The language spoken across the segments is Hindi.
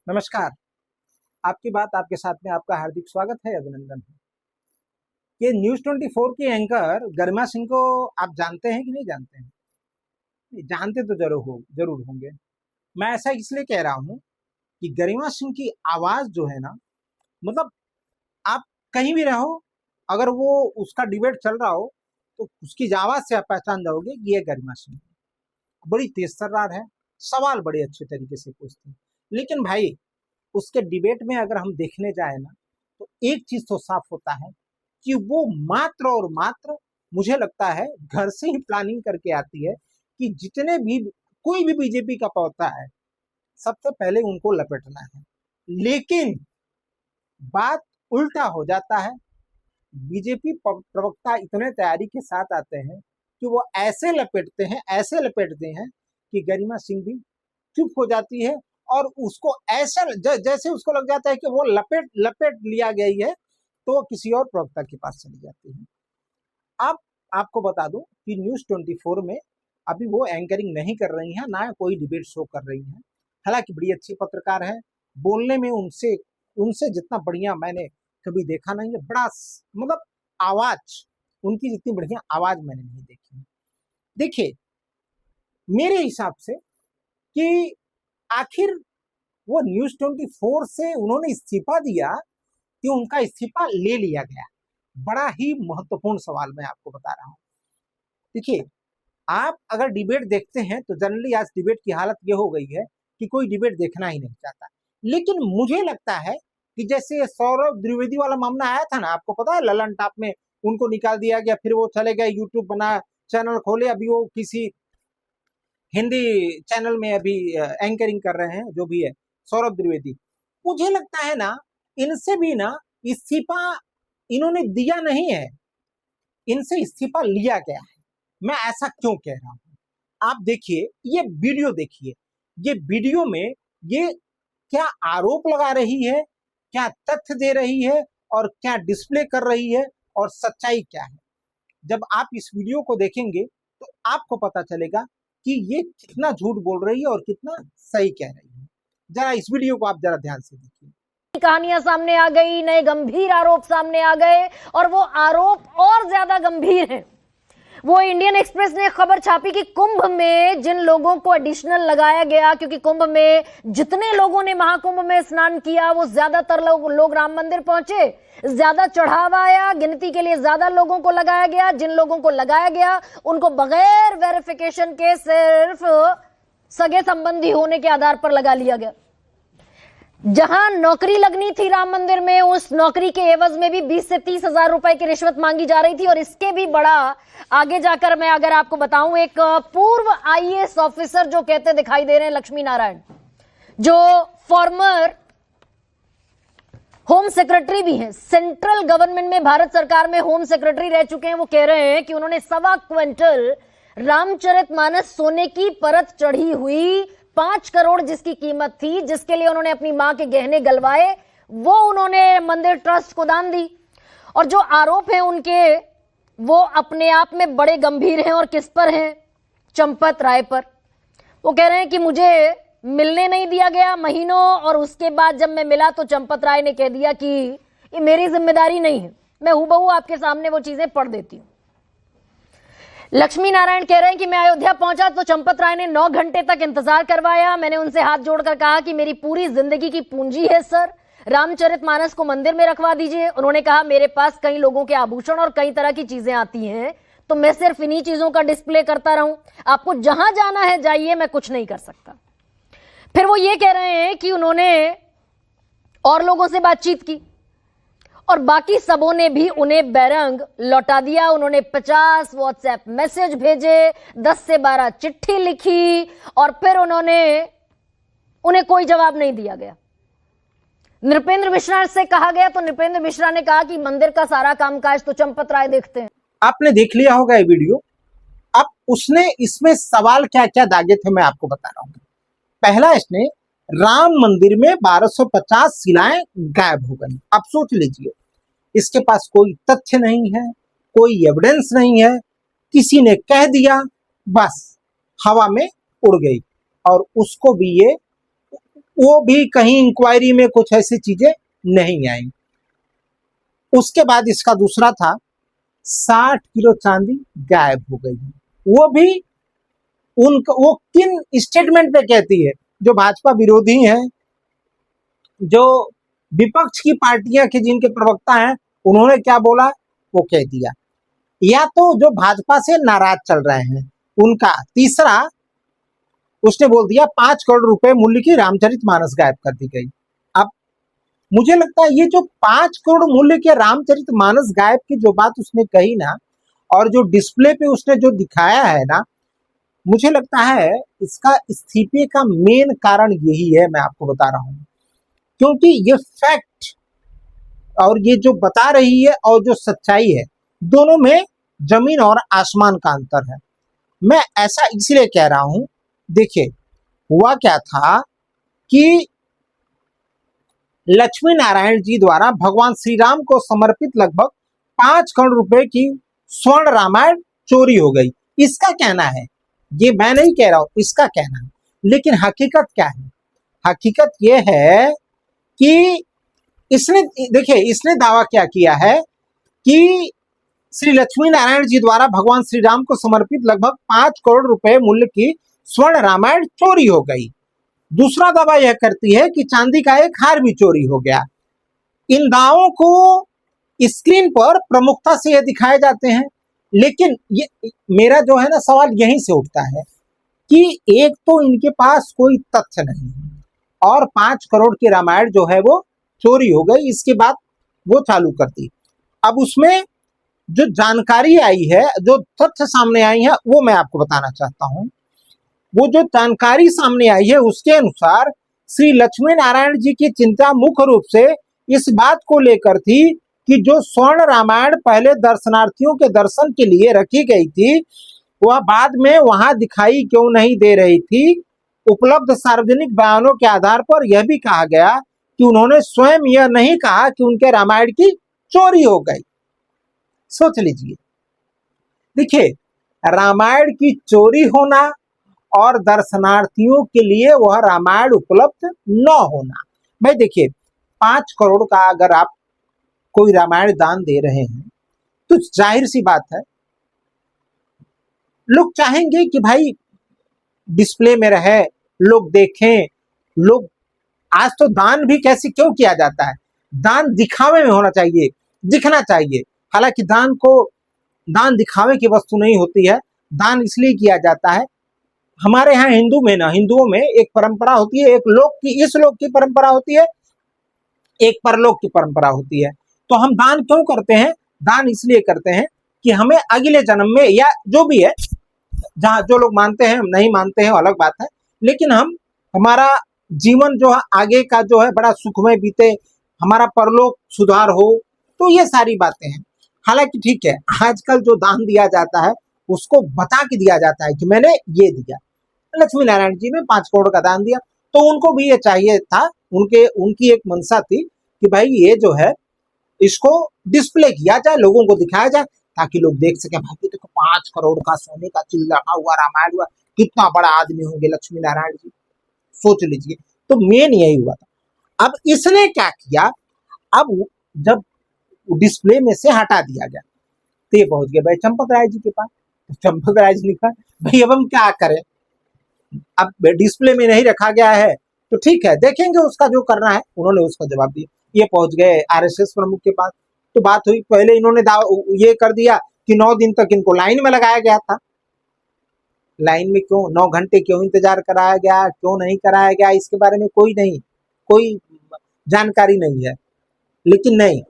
नमस्कार। आपकी बात आपके साथ में आपका हार्दिक स्वागत है, अभिनंदन है। ये न्यूज़ 24 की एंकर गरिमा सिंह को आप जानते हैं कि नहीं जानते हैं? नहीं, जानते तो जरूर होंगे। मैं ऐसा इसलिए कह रहा हूँ कि गरिमा सिंह की आवाज जो है ना, मतलब आप कहीं भी रहो, अगर वो उसका डिबेट चल रहा हो तो उसकी आवाज से आप पहचान जाओगे कि ये गरिमा सिंह है। बड़ी तेज तर्रार है, सवाल बड़े अच्छे तरीके से पूछती है। लेकिन भाई, उसके डिबेट में अगर हम देखने जाए ना, तो एक चीज तो साफ होता है कि वो मात्र और मात्र, मुझे लगता है, घर से ही प्लानिंग करके आती है कि जितने भी कोई भी बीजेपी का पौधा है, सबसे पहले उनको लपेटना है। लेकिन बात उल्टा हो जाता है। बीजेपी प्रवक्ता इतने तैयारी के साथ आते हैं कि वो ऐसे लपेटते हैं कि गरिमा सिंह भी चुप हो जाती है और उसको ऐसा जैसे उसको लग जाता है कि वो लपेट लिया गई है, तो किसी और प्रवक्ता के पास चली जाती है। अब आपको बता दूं कि न्यूज़ 24 में अभी वो एंकरिंग नहीं कर रही हैं, ना कोई डिबेट शो कर रही हैं। हालांकि बड़ी अच्छी पत्रकार है, बोलने में उनसे उनसे जितना बढ़िया मैंने कभी देखा नहीं है। बड़ा मतलब आवाज, उनकी जितनी बढ़िया आवाज मैंने नहीं देखी। देखिए, मेरे हिसाब से कि आखिर वो न्यूज़ 24 से उन्होंने इस्तीफा दिया कि उनका इस्तीफा ले लिया गया? बड़ा ही महत्वपूर्ण सवाल मैं आपको बता रहा हूं। देखिए, आप अगर डिबेट देखते हैं तो जनरली आज डिबेट की हालत ये हो गई है कि कोई डिबेट देखना ही नहीं चाहता। लेकिन मुझे लगता है कि जैसे सौरभ द्विवेदी वाला मामला आया था ना, आपको पता है, ललन टॉप में उनको निकाल दिया गया, फिर वो चले गए, यूट्यूब बना, चैनल खोले, अभी वो किसी हिंदी चैनल में अभी एंकरिंग कर रहे हैं, जो भी है सौरभ द्विवेदी। मुझे लगता है ना, इनसे भी ना इस्तीफा इन्होंने दिया नहीं है, इनसे इस्तीफा लिया गया है। मैं ऐसा क्यों कह रहा हूं, आप देखिए, ये वीडियो देखिए। ये वीडियो में ये क्या आरोप लगा रही है, क्या तथ्य दे रही है, और क्या डिस्प्ले कर रही है, और सच्चाई क्या है। जब आप इस वीडियो को देखेंगे तो आपको पता चलेगा कि ये कितना झूठ बोल रही है और कितना सही कह रही है। जरा इस वीडियो को आप जरा ध्यान से देखिए। कहानियां सामने आ गई, नए गंभीर आरोप सामने आ गए, और वो आरोप और ज्यादा गंभीर हैं। वो इंडियन एक्सप्रेस ने खबर छापी कि कुंभ में जिन लोगों को एडिशनल लगाया गया, क्योंकि कुंभ में जितने लोगों ने महाकुंभ में स्नान किया वो ज्यादातर लोग राम मंदिर पहुंचे, ज्यादा चढ़ावा आया, गिनती के लिए ज्यादा लोगों को लगाया गया। जिन लोगों को लगाया गया उनको बगैर वेरिफिकेशन के सिर्फ सगे संबंधी होने के आधार पर लगा लिया गया। जहां नौकरी लगनी थी राम मंदिर में, उस नौकरी के एवज में भी 20 से 30 हजार रुपए की रिश्वत मांगी जा रही थी। और इसके भी बड़ा आगे जाकर मैं अगर आपको बताऊं, एक पूर्व आईएएस ऑफिसर जो कहते दिखाई दे रहे हैं, लक्ष्मी नारायण, जो फॉर्मर होम सेक्रेटरी भी हैं, सेंट्रल गवर्नमेंट में, भारत सरकार में होम सेक्रेटरी रह चुके हैं, वो कह रहे हैं कि उन्होंने 1.25 क्विंटल रामचरितमानस सोने की परत चढ़ी हुई 5 करोड़ जिसकी कीमत थी, जिसके लिए उन्होंने अपनी मां के गहने गलवाए, वो उन्होंने मंदिर ट्रस्ट को दान दी। और जो आरोप है उनके, वो अपने आप में बड़े गंभीर हैं। और किस पर हैं? चंपत राय पर। वो कह रहे हैं कि मुझे मिलने नहीं दिया गया महीनों, और उसके बाद जब मैं मिला तो चंपत राय ने कह दिया कि ये मेरी जिम्मेदारी नहीं है। मैं हूबहू आपके सामने वो चीजें पढ़ देती हूं। लक्ष्मी नारायण कह रहे हैं कि मैं अयोध्या पहुंचा तो चंपत राय ने 9 घंटे तक इंतजार करवाया। मैंने उनसे हाथ जोड़कर कहा कि मेरी पूरी जिंदगी की पूंजी है सर, रामचरितमानस को मंदिर में रखवा दीजिए। उन्होंने कहा मेरे पास कई लोगों के आभूषण और कई तरह की चीजें आती हैं, तो मैं सिर्फ इन्हीं चीजों का डिस्प्ले करता रहूं। आपको जहां जाना है जाइए, मैं कुछ नहीं कर सकता। फिर वो ये कह रहे हैं कि उन्होंने और लोगों से बातचीत की और बाकी सबों ने भी उन्हें बैरंग लौटा दिया। उन्होंने 50 व्हाट्सएप मैसेज भेजे, 10 से 12 चिट्ठी लिखी, और फिर उन्हें कोई जवाब नहीं दिया गया। नृपेंद्र मिश्रा से कहा गया तो नृपेंद्र मिश्रा ने कहा कि मंदिर का सारा कामकाज तो चंपत राय देखते हैं। आपने देख लिया होगा ये वीडियो। अब उसने इसमें सवाल क्या क्या दागे थे, मैं आपको बता रहा हूं। पहला, इसने राम मंदिर में 1250 शिलाएं गायब हो गई। अब सोच लीजिए, इसके पास कोई तथ्य नहीं है, कोई एविडेंस नहीं है, किसी ने कह दिया, बस हवा में उड़ गई। और उसको भी ये वो भी कहीं इंक्वायरी में कुछ ऐसी चीजें नहीं आई। उसके बाद इसका दूसरा था 60 किलो चांदी गायब हो गई है। वो भी वो किन स्टेटमेंट पे कहती है? जो भाजपा विरोधी हैं, जो विपक्ष की पार्टियां के जिनके प्रवक्ता हैं, उन्होंने क्या बोला वो कह दिया। या तो जो भाजपा से नाराज चल रहे हैं उनका। तीसरा, उसने बोल दिया 5 करोड़ रुपए मूल्य की रामचरितमानस गायब कर दी गई। अब मुझे लगता है ये जो 5 करोड़ मूल्य के रामचरितमानस गायब की जो बात उसने कही ना, और जो डिस्प्ले पे उसने जो दिखाया है ना, मुझे लगता है इसका इस्तीफे का मेन कारण यही है। मैं आपको बता रहा हूं, क्योंकि ये फैक्ट और ये जो बता रही है और जो सच्चाई है, दोनों में जमीन और आसमान का अंतर है। मैं ऐसा इसलिए कह रहा हूं, देखिए हुआ क्या था कि लक्ष्मी नारायण जी द्वारा भगवान श्री राम को समर्पित लगभग 5 करोड़ रुपए की स्वर्ण रामायण चोरी हो गई। इसका कहना है, ये मैं नहीं कह रहा हूं, इसका कहना है। लेकिन हकीकत क्या है? हकीकत ये है कि इसने, देखिए इसने दावा क्या किया है कि श्री लक्ष्मी नारायण जी द्वारा भगवान श्री राम को समर्पित लगभग 5 करोड़ रुपए मूल्य की स्वर्ण रामायण चोरी हो गई। दूसरा दावा यह करती है कि चांदी का एक हार भी चोरी हो गया। इन दावों को स्क्रीन पर प्रमुखता से यह दिखाए जाते हैं, लेकिन ये मेरा जो है ना सवाल यहीं से उठता है कि एक तो इनके पास कोई तथ्य नहीं है, और 5 करोड़ की रामायण जो है वो चोरी हो गई। इसके बाद वो चालू कर दी। अब उसमें जो जानकारी आई है, जो तथ्य सामने आई है, वो मैं आपको बताना चाहता हूं। वो जो जानकारी सामने आई है उसके अनुसार श्री लक्ष्मी नारायण जी की चिंता मुख्य रूप से इस बात को लेकर थी कि जो स्वर्ण रामायण पहले दर्शनार्थियों के दर्शन के लिए रखी गई थी, वह बाद में वहां दिखाई क्यों नहीं दे रही थी। उपलब्ध सार्वजनिक बयानों के आधार पर यह भी कहा गया कि उन्होंने स्वयं यह नहीं कहा कि उनके रामायण की चोरी हो गई। सोच लीजिए, देखिए रामायण की चोरी होना और दर्शनार्थियों के लिए वह रामायण उपलब्ध न होना। भाई देखिए, 5 करोड़ का अगर आप कोई रामायण दान दे रहे हैं तो जाहिर सी बात है लोग चाहेंगे कि भाई डिस्प्ले में रहे, लोग देखें। लोग आज तो दान भी कैसे क्यों किया जाता है? दान दिखावे में होना चाहिए, दिखना चाहिए। हालांकि दान दिखावे की वस्तु नहीं होती है। दान इसलिए किया जाता है, हमारे यहाँ हिंदुओं में एक परंपरा होती है, एक लोक की, इस लोक की परंपरा होती है, एक परलोक की परंपरा होती है। तो हम दान क्यों करते हैं? दान इसलिए करते हैं कि हमें अगले जन्म में, या जो भी है, जहाँ जो लोग मानते हैं, नहीं मानते हैं अलग बात है, लेकिन हमारा जीवन जो है आगे का जो है बड़ा सुखमय बीते, हमारा परलोक सुधार हो, तो ये सारी बातें हैं। हालांकि ठीक है, आजकल जो दान दिया जाता है उसको बता के दिया जाता है कि मैंने ये दिया। लक्ष्मी नारायण जी ने 5 करोड़ का दान दिया, तो उनको भी ये चाहिए था, उनकी एक मंशा थी कि भाई ये जो है इसको डिस्प्ले किया जाए, लोगों को दिखाया जाए, ताकि लोग देख सके भाई देखो 5 करोड़ का सोने का चिल्ला रखा हुआ रामायण हुआ, कितना बड़ा आदमी होंगे लक्ष्मी नारायण जी। सोच लीजिए, तो मेन यही हुआ था। अब इसने क्या किया, अब जब डिस्प्ले में से हटा दिया गया तो ये पहुंच गया भाई चंपक राय जी के पास। चंपक राय जी ने कहा भाई अब हम क्या करें, अब डिस्प्ले में नहीं रखा गया है तो ठीक है, देखेंगे उसका जो करना है। उन्होंने उसका जवाब दिया। ये पहुंच गए आरएसएस प्रमुख के पास। तो बात हुई, पहले इन्होंने ये कर दिया कि 9 दिन तक इनको लाइन में लगाया गया था। लाइन में क्यों 9 घंटे क्यों इंतजार कराया गया, क्यों नहीं कराया गया, इसके बारे में कोई जानकारी नहीं है। लेकिन नहीं,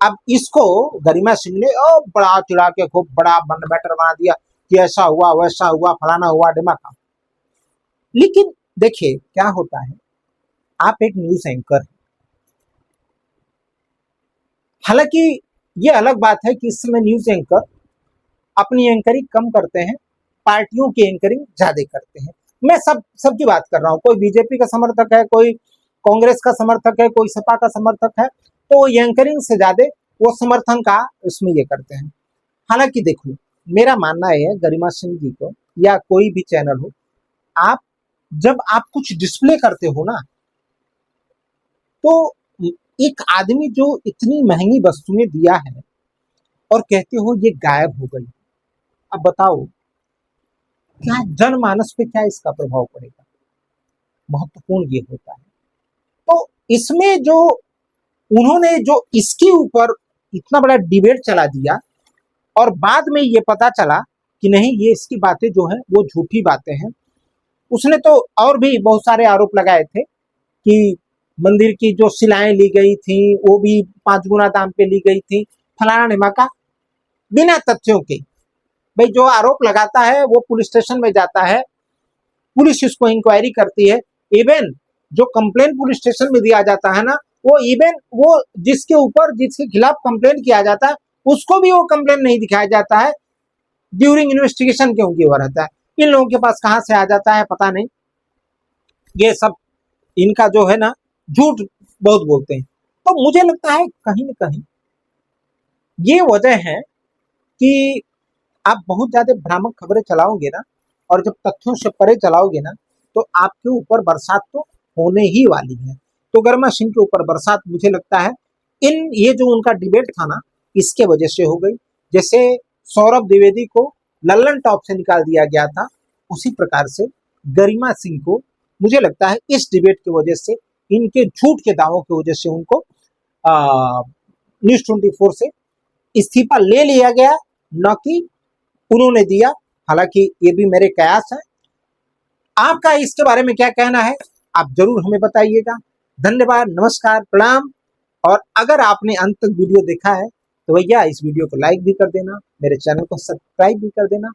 अब इसको गरिमा सिंह ने बड़ा चिढ़ा के खूब बड़ा मैटर बना दिया कि ऐसा हुआ, वैसा हुआ, फलाना हुआ, डिमाका। लेकिन देखिए क्या होता है, आप एक न्यूज एंकर, हालांकि ये अलग बात है कि इस समय न्यूज एंकर अपनी एंकरिंग कम करते हैं, पार्टियों की एंकरिंग ज्यादा करते हैं। मैं सबकी बात कर रहा हूँ, कोई बीजेपी का समर्थक है, कोई कांग्रेस का समर्थक है, कोई सपा का समर्थक है, तो एंकरिंग से ज्यादा वो समर्थन का उसमें ये करते हैं। हालांकि देखो, मेरा मानना है गरिमा सिंह जी को या कोई भी चैनल हो, जब आप कुछ डिस्प्ले करते हो ना, तो एक आदमी जो इतनी महंगी वस्तुएं दिया है और कहते हो ये गायब हो गई, अब बताओ क्या जनमानस पे क्या इसका प्रभाव पड़ेगा? महत्वपूर्ण ये होता है। तो इसमें जो उन्होंने जो इसके ऊपर इतना बड़ा डिबेट चला दिया और बाद में ये पता चला कि नहीं, ये इसकी बातें जो है वो झूठी बातें हैं। उसने तो और भी बहुत सारे आरोप लगाए थे कि मंदिर की जो शिलाएं ली गई थी वो भी 5 गुना दाम पे ली गई थी, फलाना ढिमाका, बिना तथ्यों के। भाई जो आरोप लगाता है वो पुलिस स्टेशन में जाता है, पुलिस उसको इंक्वायरी करती है। इवन जो कंप्लेन पुलिस स्टेशन में दिया जाता है ना, वो इवन वो जिसके खिलाफ कंप्लेन किया जाता है उसको भी वो कंप्लेन नहीं दिखाया जाता है, ड्यूरिंग इन्वेस्टिगेशन क्यों किया रहता है। इन लोगों के पास कहां से आ जाता है पता नहीं। ये सब इनका जो है ना झूठ बहुत बोलते हैं। तो मुझे लगता है कहीं ना कहीं ये वजह है कि आप बहुत ज्यादा भ्रामक खबरें चलाओगे ना, और जब तथ्यों से परे चलाओगे ना, तो आपके ऊपर बरसात तो होने ही वाली है। तो गर्मा सिंह के ऊपर बरसात मुझे लगता है ये जो उनका डिबेट था ना, इसके वजह से हो गई। जैसे सौरभ द्विवेदी को लल्लन टॉप से निकाल दिया गया था, उसी प्रकार से गरिमा सिंह को मुझे लगता है इस डिबेट की वजह से, इनके झूठ के दावों की वजह से उनको न्यूज़ 24 से इस्तीफा ले लिया गया, न कि उन्होंने दिया। हालांकि ये भी मेरे कयास है। आपका इसके बारे में क्या कहना है आप जरूर हमें बताइएगा। धन्यवाद, नमस्कार, प्रणाम। और अगर आपने अंत तक वीडियो देखा है तो भैया इस वीडियो को लाइक भी कर देना, मेरे चैनल को सब्सक्राइब भी कर देना।